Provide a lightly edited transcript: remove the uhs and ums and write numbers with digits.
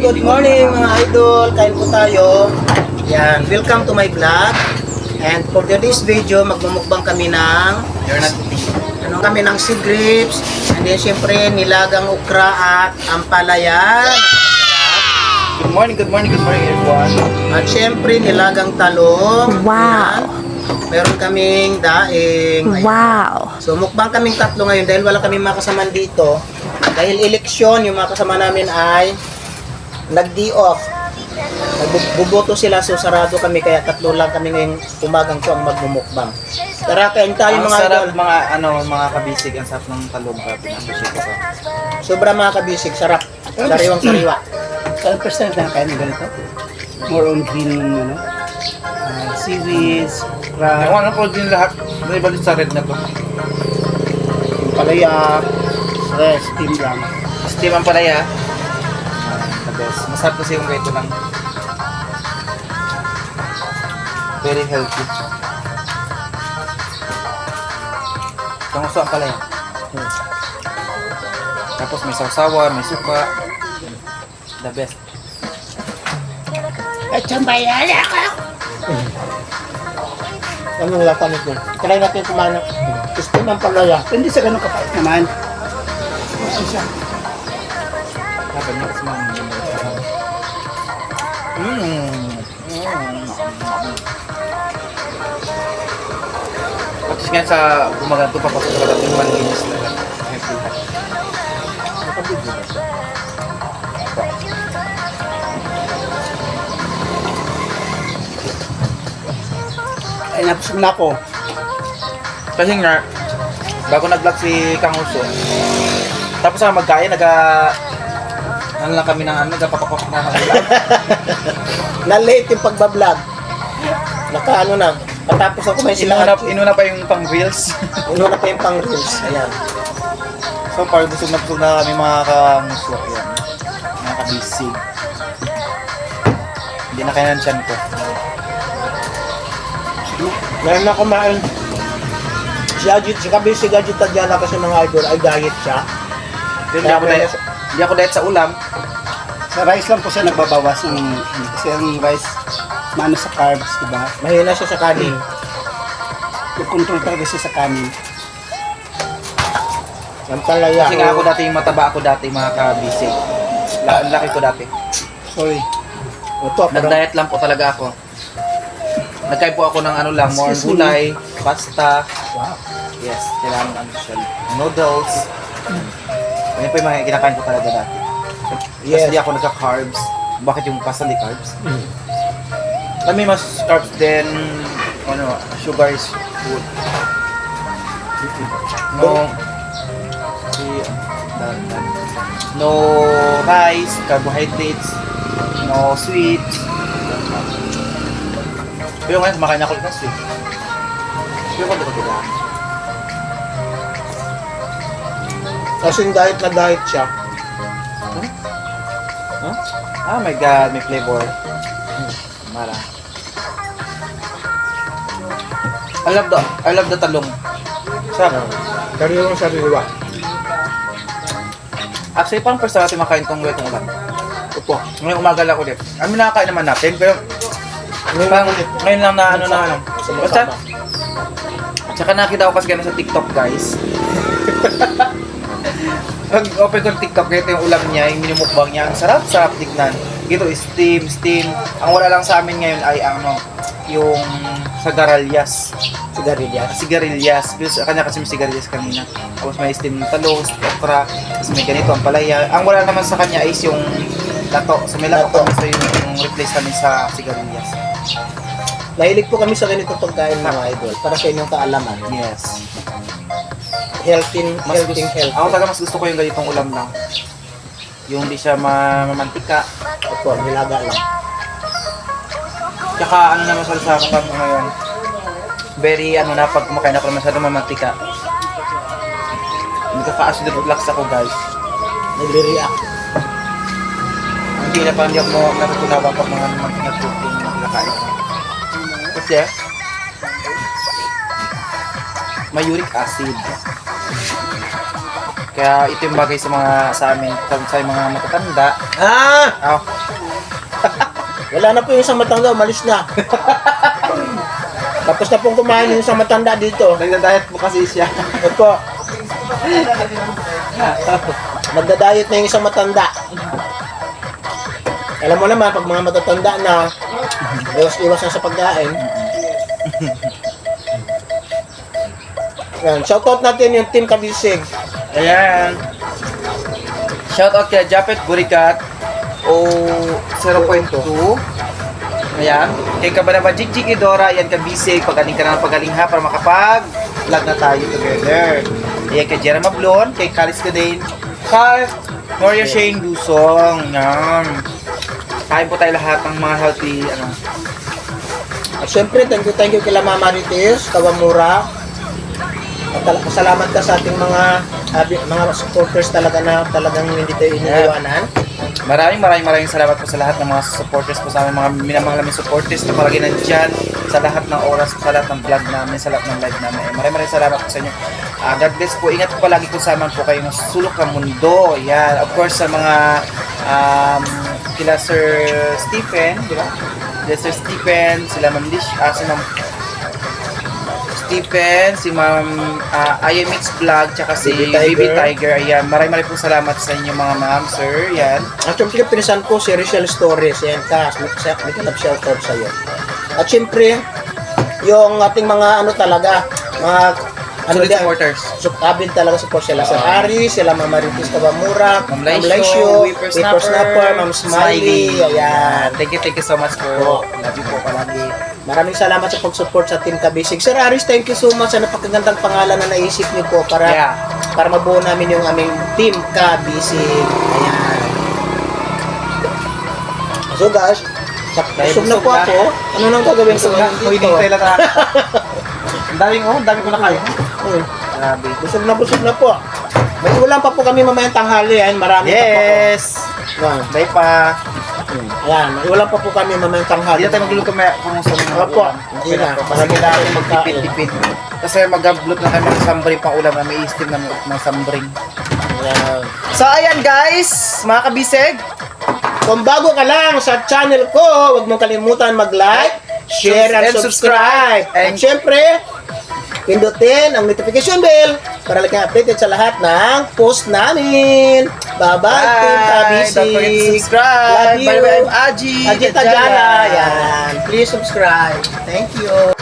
good morning mga idol. Kain po tayo. Yan, welcome to my vlog. And for today's video, magmumukbang kami ng kami ng sea grapes. And then syempre nilagang ukra at ampalaya. Good morning everyone. At syempre nilagang talong. Wow. Yan. Meron kaming daing. Ayan. Wow. So mukbang kaming tatlo ngayon dahil wala kaming makasama dito. Dahil eleksyon, yung mga kasama namin ay nag-day off. Nagbuboto sila, so sarado kami, kaya tatlo lang kami ngayong umagang to ang magmumukbang. Tara, kain tayo Ang mga sarap idol. mga kabisig, ang sarap ng talong, grabe, appreciate ko. Sobra mga kabisig, sarap. Sariwang sariwa. Saan first time na kain ng ganito? More on green, seaweeds, Yung crab, ano ko din lahat, may balit sa red na to. Palaya. steam lang. Steam ang palaya. The best. Masarap kasi yung ganito lang. Very healthy. Panguso ang palaya. Tapos may sausawan, may suka. The best. At sambayan ako! Anong lata nito? Try natin kumain. Steam ang palaya. Hindi sa ganun kapait naman. Ano siya? Dapat niya kasi mga Tapos nga sa gumaganto pa pasok talaga yung malinis talaga. Ay, napusog na ako. Kasi nga, bago nag-vlog si Kang Uso, tapos sa magkain, ano lang kami ng nagpapapak na ng vlog. Na-late yung pagbablog. Naka na. Matapos ako may Inuna pa yung pang reels. Inuna pa yung pang reels. Ayan. So far, busog na kami mga Kang-Uso. Yan. Mga kabisig. Hindi na kainan tiyan ko. Ngayon na kumain. Si Kabisi Gadget Tadjana kasi mga idol ay diet siya. Hindi ako diet sa ulam. Sa rice lang po siya nagbabawas ng kasi ang rice maano sa carbs, diba? Mahina siya sa kanin. Control talaga siya sa kanin. Ang palaya. Kasi nga ako dati, mataba ako dati mga kabisig. Laki ko dati. Sorry. Ito, parang Nag-diet lang po talaga ako. Nagkain po ako ng ano lang, more gulay, pasta. wow. Yes, kailangan ano siya. Noodles. Yan po yung mga kinakain ko talaga dati. Yes. Yes. Hindi ako nagka-carbs. Bakit yung pasta di carbs? Kami mas carbs than sugar is food. No rice, carbohydrates, no sweets. Pero ngayon, kumakain ako ulit ng sweet. Pero kung ko diba? Kasi diet na diet siya. Huh? Oh my God, may flavor. Mara. I love the talong. Sarap. Sariwang sariwa. Actually, parang first time natin makain itong wetong ulan. Opo. Ngayong umaga lang ulit. Ano nakakain naman natin, pero parang ngayon lang na ano. Basta, tsaka nakita ko kasi ganun sa TikTok, guys. Pag open ko ng TikTok, ito yung ulam niya, yung minumukbang niya. Ang sarap tignan. Ito, steam. Ang wala lang sa amin ngayon ay yung sigarilyas. Sigarilyas. Because kanya kasi may sigarilyas kanina. Tapos may steam ng talong, okra, tapos may ganito ang palaya. Ang wala naman sa kanya is yung lato. So may lato kami sa yung replace kami sa sigarilyas. Nahilig po kami sa ganito pagkain mga idol. Para sa inyong kaalaman. Yes. Healthy. Ako talaga mas gusto ko yung ganitong ulam lang. Yung hindi siya mamantika. Opo, nilaga lang. Tsaka ano naman sa kapag ngayon. Very pag kumakain ako naman masyadong mamantika. Nagkaka-acid reflux ako, guys. Nagre-react. Hindi ako natutunawa pag mga mamantika food yung nakakain. Kasi may uric acid. Kaya ito yung bagay sa amin, sa mga matatanda. Wala na po yung isang matanda, umalis na. Tapos na pong kumain yung isang matanda dito. Nagda-diet mo kasi siya. Opo. Magda-diet na yung isang matanda. Alam mo naman, pag mga matatanda na, iwas-iwas na sa pagkain. Yan. Shoutout natin yung Team Kabisig. Ayan. Shoutout kay Japet Burikat o 0.2. Ayan. Kay Kabanaba Jigjig Idora, yan kabisig. Pagaling ka na ng pagaling ha para makapag-vlog na tayo together. Ayan kay Jera Mablon, kay Kalis Kadane, Carl, Noria Shane Dusong. Yan. Kain po tayo lahat ng mga healthy, At syempre, thank you kila Mama Ritis, Kawamura. At salamat ka sa ating mga supporters talaga na talagang hindi tayo iniiwanan. Maraming salamat po sa lahat ng mga supporters po sa amin, mga minamahal namin supporters na palagi nandyan sa lahat ng oras, sa lahat ng vlog namin, sa lahat ng live namin. Maraming salamat po sa inyo. God bless po. Ingat po palagi kung saan man po kayo sa sulok ng mundo. Yan. Of course, sa mga kila Sir Stephen, di ba? Kila Sir Stephen, sila Ma'am Lish, si Ma'am Stephen, si Ma'am IMX Vlog, tsaka si Baby Tiger. Ayan, maraming po salamat sa inyo mga ma'am, sir. Yan. At syempre, pinisan ko si Rachel Stories. Yan ka, may kanap shoutout sa'yo. At syempre, yung ating mga talaga, mga Solid supporters. Abin talaga support sila. Sir Ari, sila Ma'am Maritis Kabamura, Ma'am Ma'am Laisyo, Laisyo, Whippersnapper, Whippersnapper, Ma'am Smiley. Ayan. Thank you so much po. Love you po palagi. Maraming salamat sa pag-support sa Team Kabisig. Sir Aris, thank you so much sa napakagandang pangalan na naisip niyo po para mabuo namin yung aming Team Kabisig. Ayan. So guys, busog na po ako. Ano nang gagawin ko ngayon dito? Ang dami ko na kayo. Grabe. Busog na po. May ulam pa po kami mamayang tanghali. Ayan, marami pa po. Yes! Day pa. Ayan, may ulam pa po kami mamayang tanghali. Hindi na tayo magluluto kung sa mga Opo, ulam. hindi na. Kasi kailangan magtipid-tipid. Kasi mag-upload na kami ng sambring pang ulam na may istim na ng sambring. Ayan. So ayan guys, mga kabisig. Kung bago ka lang sa channel ko, huwag mong kalimutan mag-like, share, and subscribe. At syempre, pindutin ang notification bell para lagi kang updated sa lahat ng post namin. Bye-bye, Team Kabisig. Don't forget to subscribe. Love you. Bye-bye, I'm Aji. Aji Tajala. Yan. Please subscribe. Thank you.